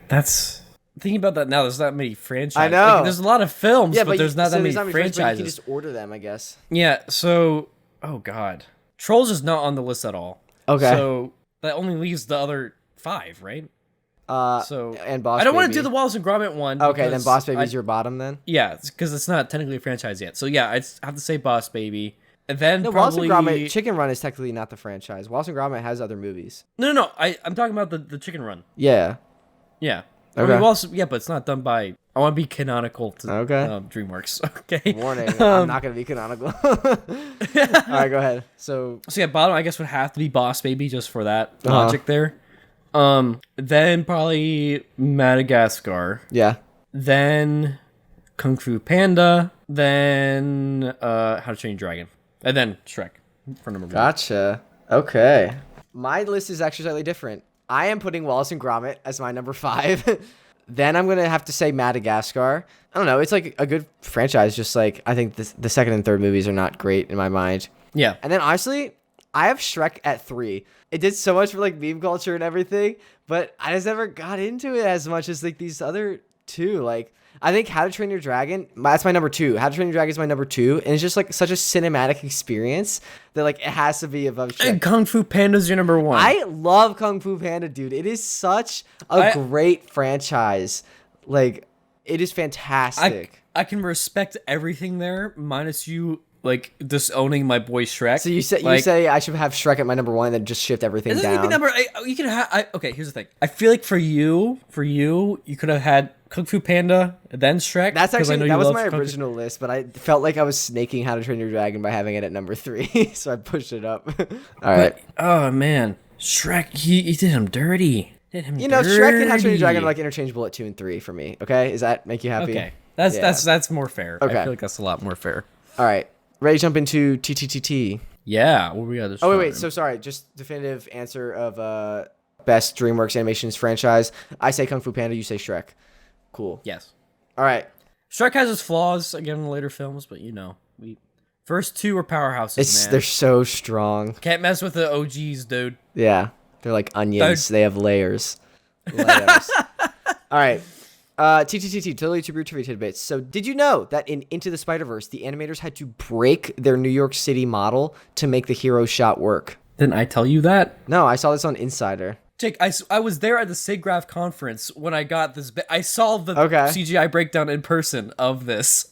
That's thinking about that now. There's not many franchises. I know. Like, there's a lot of films, but there's not that many franchises. But you can franchises. just order them, I guess. Yeah. So, oh god, Trolls is not on the list at all. Okay. So that only leaves the other 5, right? So and Boss I don't want Baby. to do the Wallace and Gromit one. Okay, then because Boss Baby's your bottom then? Yeah, because it's not technically a franchise yet. So yeah, I have to say Boss Baby. And then No, probably... Wallace and Gromit, Chicken Run is technically not the franchise. Wallace and Gromit has other movies. No. I'm talking about the Chicken Run. Yeah. Yeah. Okay. I mean, yeah, but it's not done by... I want to be canonical to DreamWorks. Okay. Warning, I'm not going to be canonical. All right, go ahead. So yeah, bottom, I guess, would have to be Boss Baby just for that logic there. Then probably Madagascar. yeah. Then Kung Fu Panda. Then How to Train Your Dragon. And then Shrek for number 1. Gotcha. Okay. My list is actually slightly different. I am putting Wallace and Gromit as my number 5. Then I'm going to have to say Madagascar. I don't know. It's like a good franchise. Just like I think the second and third movies are not great in my mind. Yeah. And then honestly, I have Shrek at 3. It did so much for like meme culture and everything, but I just never got into it as much as like these other two. Like I think How to Train Your Dragon, that's my number 2. How to Train Your Dragon is my number 2, and it's just like such a cinematic experience that like it has to be above Shrek. And Kung Fu Panda's your number 1. I love Kung Fu Panda, dude. It is such a great franchise. Like it is fantastic. I can respect everything there, minus you like disowning my boy Shrek. So you say I should have Shrek at my number 1 and then just shift everything it doesn't down. even number. You can have. Okay, here's the thing. I feel like for you, you could have had Kung Fu Panda, then Shrek. That's actually that was my Kung Fu- original list, but I felt like I was snaking How to Train Your Dragon by having it at number 3, so I pushed it up. All right. Oh man, Shrek, he did him dirty. You know, Shrek and How to Train Your Dragon are like interchangeable at 2 and 3 for me. Okay, does that make you happy? Okay, that's more fair. Okay. I feel like that's a lot more fair. All right, ready to jump into TTTT. Yeah, what we got? Oh wait. So sorry, just definitive answer of best DreamWorks Animations franchise. I say Kung Fu Panda. You say Shrek. Cool. Yes. All right. Shrek has its flaws again in later films, but we first 2 are powerhouses. Man. They're so strong. Can't mess with the OGs, dude. Yeah, they're like onions. They have layers. All right. TTTT, totally true trivia tidbits. So, did you know that in Into the Spider-Verse, the animators had to break their New York City model to make the hero shot work? Didn't I tell you that? No, I saw this on Insider. Jake, I was there at the SIGGRAPH conference when I got this. I saw the Okay. CGI breakdown in person of this.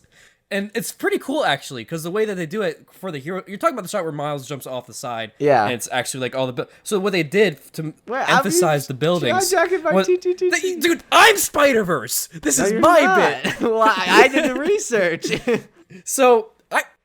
And it's pretty cool, actually, because the way that they do it for the hero... You're talking about the shot where Miles jumps off the side. Yeah. And it's actually like all the... So what they did to emphasize the buildings... Dude, I'm Spider-Verse! This is my bit! Well, I did the research. So,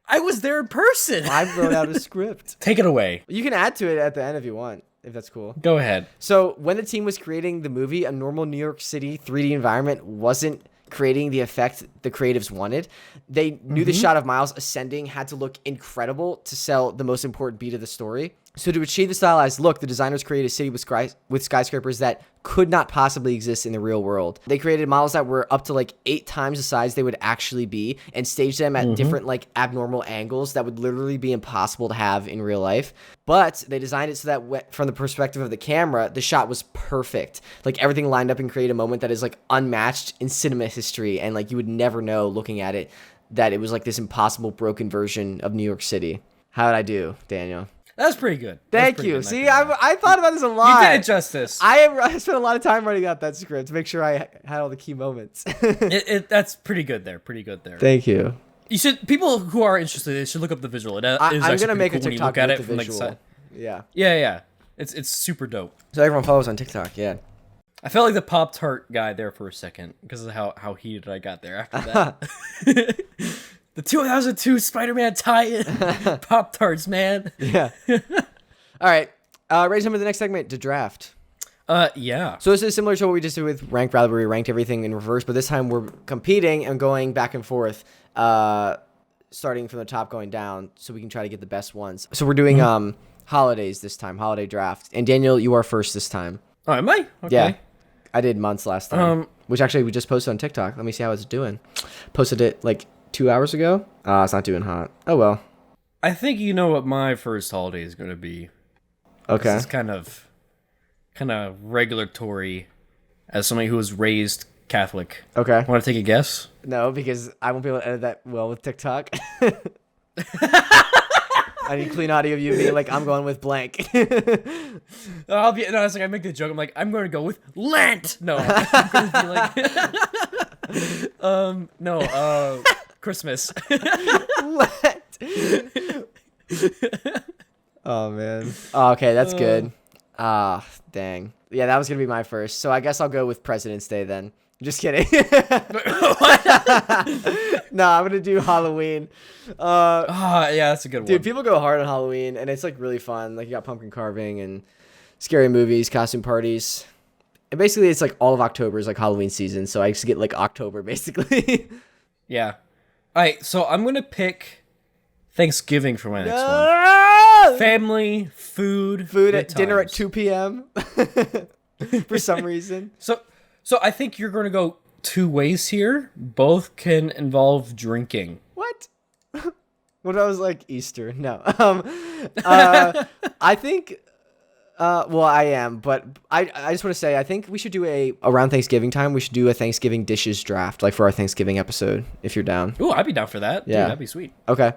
I was there in person! I wrote out a script. Take it away. You can add to it at the end if you want, if that's cool. Go ahead. So, when the team was creating the movie, a normal New York City 3D environment wasn't creating the effect the creatives wanted. They knew the shot of Miles ascending had to look incredible to sell the most important beat of the story. So to achieve the stylized look, the designers created a city with skyscrapers that could not possibly exist in the real world. They created models that were up to like 8 times the size they would actually be and staged them at different like abnormal angles that would literally be impossible to have in real life. But they designed it so that from the perspective of the camera, the shot was perfect. Like everything lined up and created a moment that is like unmatched in cinema history. And like you would never know looking at it that it was like this impossible broken version of New York City. How did I do, Daniel? That's pretty good. Thank you. See, I thought about this a lot. You did it justice. I spent a lot of time writing out that script to make sure I had all the key moments. That's pretty good there. Pretty good there. Thank you. You should. People who are interested, they should look up the visual. I'm gonna make cool a TikTok when you look at with the it visual. from, like, Yeah. Yeah. It's super dope. So everyone follows on TikTok. Yeah. I felt like the Pop-Tart guy there for a second because of how heated I got there after that. The 2002 Spider-Man tie-in. Pop-Tarts, man. Yeah. All right. Ready to jump into the next segment, to draft. Yeah. So this is similar to what we just did with Ranked Rather, where we ranked everything in reverse, but this time we're competing and going back and forth, starting from the top going down, so we can try to get the best ones. So we're doing holidays this time, holiday draft. And Daniel, you are first this time. Oh, am I? Okay. Yeah. I did months last time, which actually we just posted on TikTok. Let me see how it's doing. Posted it like 2 hours ago. It's not doing hot. Oh, well. I think you know what my first holiday is going to be. Okay. It's kind of regulatory as somebody who was raised Catholic. Okay. Want to take a guess? No, because I won't be able to edit that well with TikTok. I need clean audio of you being like, I'm going with blank. It's like I make the joke. I'm like, I'm going to go with Lent. No, I'm going to be like, Christmas. Lent. Oh man. Oh, okay, that's good. Dang. Yeah, that was gonna be my first. So I guess I'll go with President's Day then. Just kidding. No, I'm gonna do Halloween. Yeah, that's a good one. Dude, people go hard on Halloween, and it's like really fun. Like you got pumpkin carving and scary movies, costume parties. And basically, it's like all of October is like Halloween season. So I just get like October basically. Yeah. All right, so I'm gonna pick Thanksgiving for my next one. Family, food at dinner at 2 p.m. for some reason. So I think you're going to go two ways here. Both can involve drinking. What? What if I was like Easter? No. I think. Well, I am, but I just want to say I think we should do around Thanksgiving time. We should do a Thanksgiving dishes draft, like for our Thanksgiving episode, if you're down. Ooh, I'd be down for that. Yeah, dude, that'd be sweet. Okay.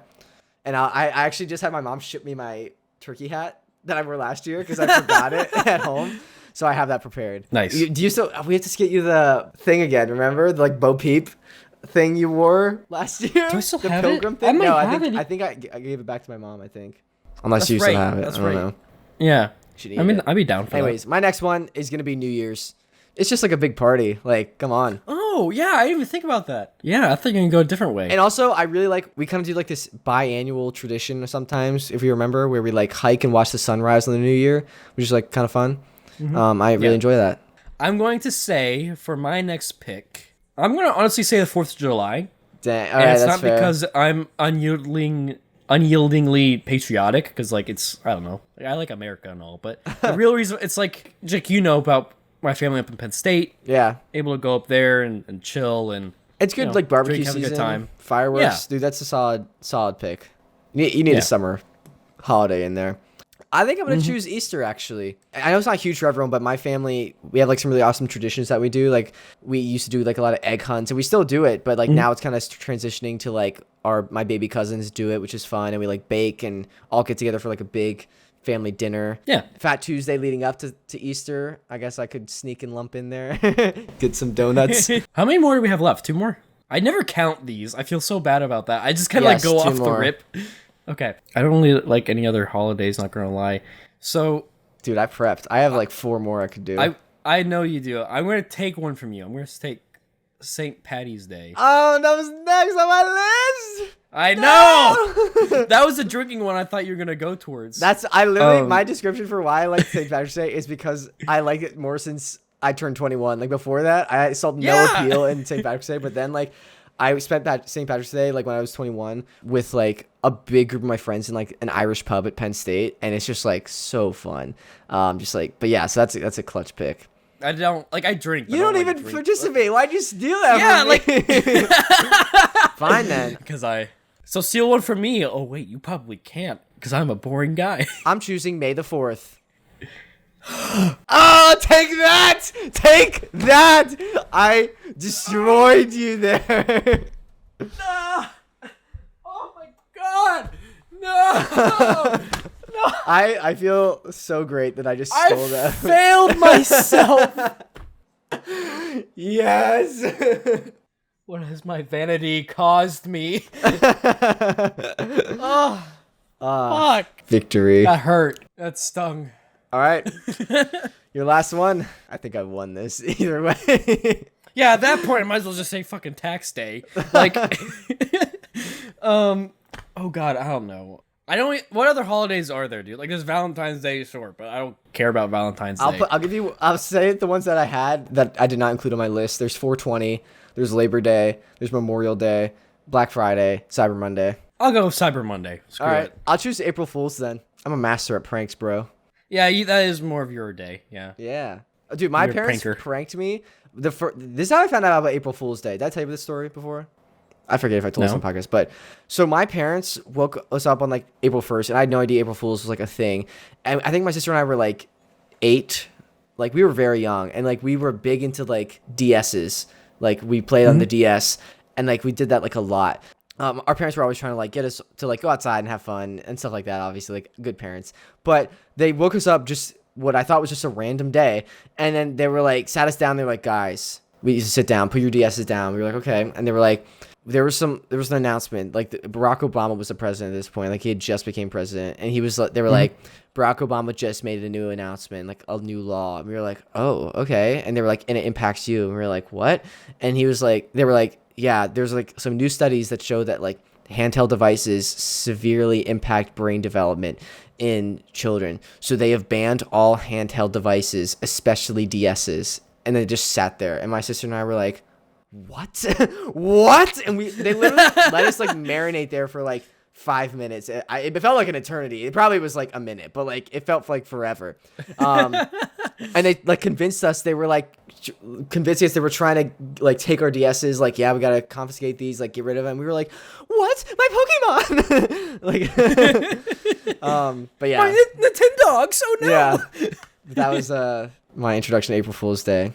And I actually just had my mom ship me my turkey hat that I wore last year because I forgot it at home. So I have that prepared. Nice. Do you still? We have to get you the thing again. Remember the like Bo Peep thing you wore last year? Do I still the have pilgrim it? thing? I I think I gave it back to my mom. I think unless That's you right. still have it. That's I don't right. know. Yeah. I mean, I'd be down for anyways, my next one is gonna be New Year's. It's just like a big party. Like, come on. Oh, yeah, I didn't even think about that. Yeah, I think I can go a different way. And also, I really like, we kind of do like this biannual tradition sometimes, if you remember, where we like hike and watch the sunrise on the New Year, which is like kind of fun. Mm-hmm. I really enjoy that. I'm going to say, for my next pick, I'm going to honestly say the 4th of July. Dang. All and right, it's that's not fair. because I'm unyieldingly patriotic, because like it's, I don't know, like, I like America and all, but the real reason, it's like, Jake, you know about my family up in Penn State. Yeah. Able to go up there and chill and it's good, like barbecue drink, have season, a good time. fireworks. Yeah. Dude, that's a solid pick. You need a summer holiday in there. I think I'm going to choose Easter, actually. I know it's not huge for everyone, but my family, we have like some really awesome traditions that we do. Like we used to do like a lot of egg hunts, and we still do it, but like now it's kind of transitioning to like my baby cousins do it, which is fun. And we like bake and all get together for like a big family dinner. Yeah. Fat Tuesday leading up to Easter. I guess I could sneak and lump in there. Get some donuts. How many more do we have left? 2 more? I never count these. I feel so bad about that. I just kind of like go 2 off more. the rip. Okay. I don't really like any other holidays, not gonna lie. So, dude, I prepped. I have like 4 more I could do. I know you do. I'm gonna take one from you. I'm gonna take St. Patty's Day. Oh, that was next on my list. I know. That was the drinking one I thought you were gonna go towards. I literally my description for why I like St. Patrick's Day is because I like it more since I turned 21. Like before that, I saw no appeal in St. Patrick's Day, but then like I spent St. Patrick's Day like when I was 21 with like a big group of my friends in like an Irish pub at Penn State, and it's just like so fun. Just like, but yeah, so that's a clutch pick. I don't like. I drink. But You I don't like even drink. participate. Why'd you steal that? Yeah, from me? Fine then. Because So steal one from me. Oh wait, you probably can't because I'm a boring guy. I'm choosing May the 4th. Oh, take that! Take that! I destroyed you there. No! Oh my god! No! I feel so great that I just stole that. Failed myself. Yes. What has my vanity caused me? Oh, fuck. Victory. That hurt. That stung. All right. Your last one. I think I won this either way. Yeah, at that point, I might as well just say fucking tax day. Like, oh god, I don't know. What other holidays are there, dude? Like, there's Valentine's Day, sure, but I don't care about Valentine's Day. I'll say the ones that I had that I did not include on my list. There's 420. There's Labor Day. There's Memorial Day. Black Friday. Cyber Monday. I'll go with Cyber Monday. Screw All right. it. I'll choose April Fool's then. I'm a master at pranks, bro. Yeah, that is more of your day. Yeah. Yeah. Dude, my You're a parents pranker. pranked me. This is how I found out about April Fool's Day. Did I tell you this story before? I forget if I told this on the podcast, but so my parents woke us up on like April 1st, and I had no idea April Fool's was like a thing. And I think my sister and I were like 8, like we were very young, and like we were big into like DSs, like we played on the DS, and like we did that like a lot. Our parents were always trying to like get us to like go outside and have fun and stuff like that. Obviously, like good parents, but they woke us up just what I thought was just a random day, and then they were like sat us down. They're like, guys, we used to sit down, put your DSs down. We were like, okay, and they were like. There was an announcement, like Barack Obama was the president at this point, like he had just became president, and they were like, Barack Obama just made a new announcement, like a new law, and we were like, oh, okay, and they were like, and it impacts you, and we were like, what? And he was like, they were like, yeah, there's like some new studies that show that like handheld devices severely impact brain development in children, so they have banned all handheld devices, especially DSs, and they just sat there, and my sister and I were like, what? What? And they literally let us like marinate there for like 5 minutes. It felt like an eternity. It probably was like a minute, but like it felt like forever. And they like convinced us. They were like convincing us they were trying to like take our DSs. Like, yeah, we gotta confiscate these. Like, get rid of them. We were like, what? My Pokemon? Like, but yeah, My Nintendogs. Oh no. yeah. That was my introduction to April Fool's Day,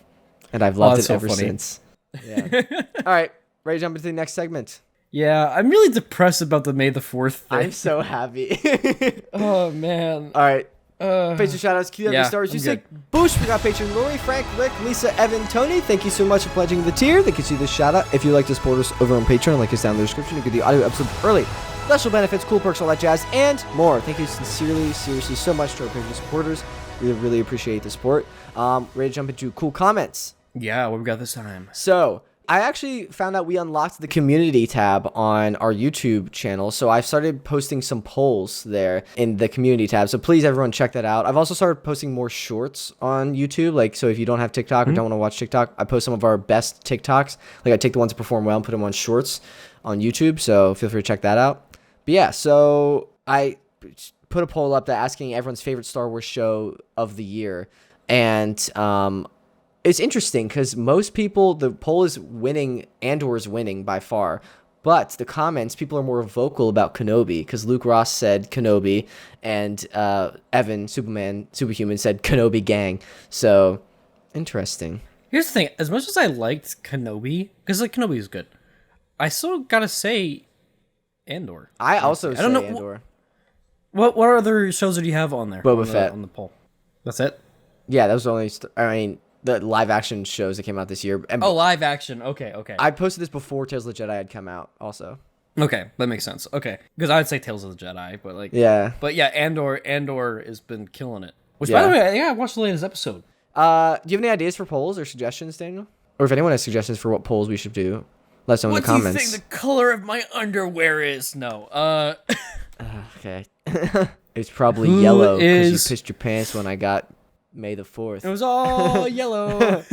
and I've loved it so ever funny. since. Yeah. All right, ready to jump into the next segment? Yeah, I'm really depressed about the May the 4th thing. I'm so happy. Oh man. All right. Patron shoutouts, QW yeah, stars. You I'm say boosh. We got Patron Lori, Frank, Rick, Lisa, Evan, Tony. Thank you so much for pledging the tier. They can see the shout out. If you'd like to support us over on Patreon, link is down in the description. You get the audio episode early, special benefits, cool perks, all that jazz, and more. Thank you sincerely, seriously, so much to our Patreon supporters. We really appreciate the support. Ready to jump into cool comments. Yeah, what we got this time? So, I actually found out we unlocked the community tab on our YouTube channel. So, I've started posting some polls there in the community tab. So, please, everyone, check that out. I've also started posting more shorts on YouTube. Like, so if you don't have TikTok or don't want to watch TikTok, I post some of our best TikToks. Like, I take the ones that perform well and put them on shorts on YouTube. So, feel free to check that out. But yeah, so I put a poll up that asking everyone's favorite Star Wars show of the year. And, it's interesting because most people, the poll is winning, Andor is winning by far. But the comments, people are more vocal about Kenobi because Luke Ross said Kenobi and Evan, Superhuman, said Kenobi gang. So, interesting. Here's the thing. As much as I liked Kenobi, because like Kenobi is good, I still gotta say Andor. I also say don't know, Andor. What other shows do you have on there? Boba Fett. On the poll. That's it? Yeah, that was the only... the live action shows that came out this year. And live action. Okay. I posted this before Tales of the Jedi had come out also. Okay, that makes sense. Okay. Because I'd say Tales of the Jedi, but like... Yeah. But yeah, Andor has been killing it. Which, Yeah. by the way, I watched the latest episode. Do you have any ideas for polls or suggestions, Daniel? Or if anyone has suggestions for what polls we should do, let us know in the comments. What do you think the color of my underwear is? No. Okay. It's probably yellow because you pissed your pants when I got May the 4th. It was all yellow.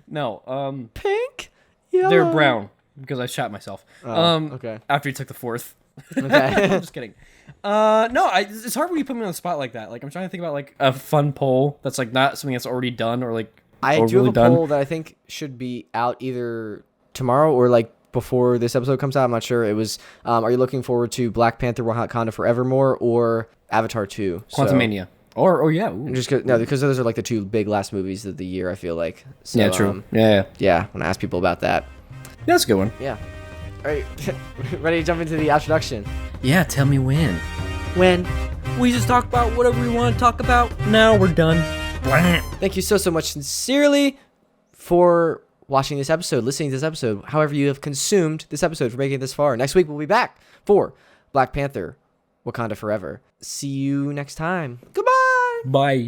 No. Pink? Yellow. They're brown because I shot myself. Okay. After you took the 4th. Okay. I'm just kidding. No, it's hard when you put me on the spot like that. Like, I'm trying to think about like a fun poll that's like not something that's already done or like I do have a done. poll that I think should be out either tomorrow or like before this episode comes out. I'm not sure. It was, are you looking forward to Black Panther Wakanda Forevermore or Avatar 2? Quantumania. Or yeah. Because those are like the two big last movies of the year, I feel like. So, yeah, true. Yeah. Yeah, I want to ask people about that. Yeah, that's a good one. Yeah. All right. Ready to jump into the introduction? Yeah, tell me when. when we just talk about whatever we want to talk about. Now we're done. Thank you so much sincerely for watching this episode, listening to this episode, however you have consumed this episode, for making it this far. Next week, we'll be back for Black Panther, Wakanda Forever. See you next time. Goodbye. Bye.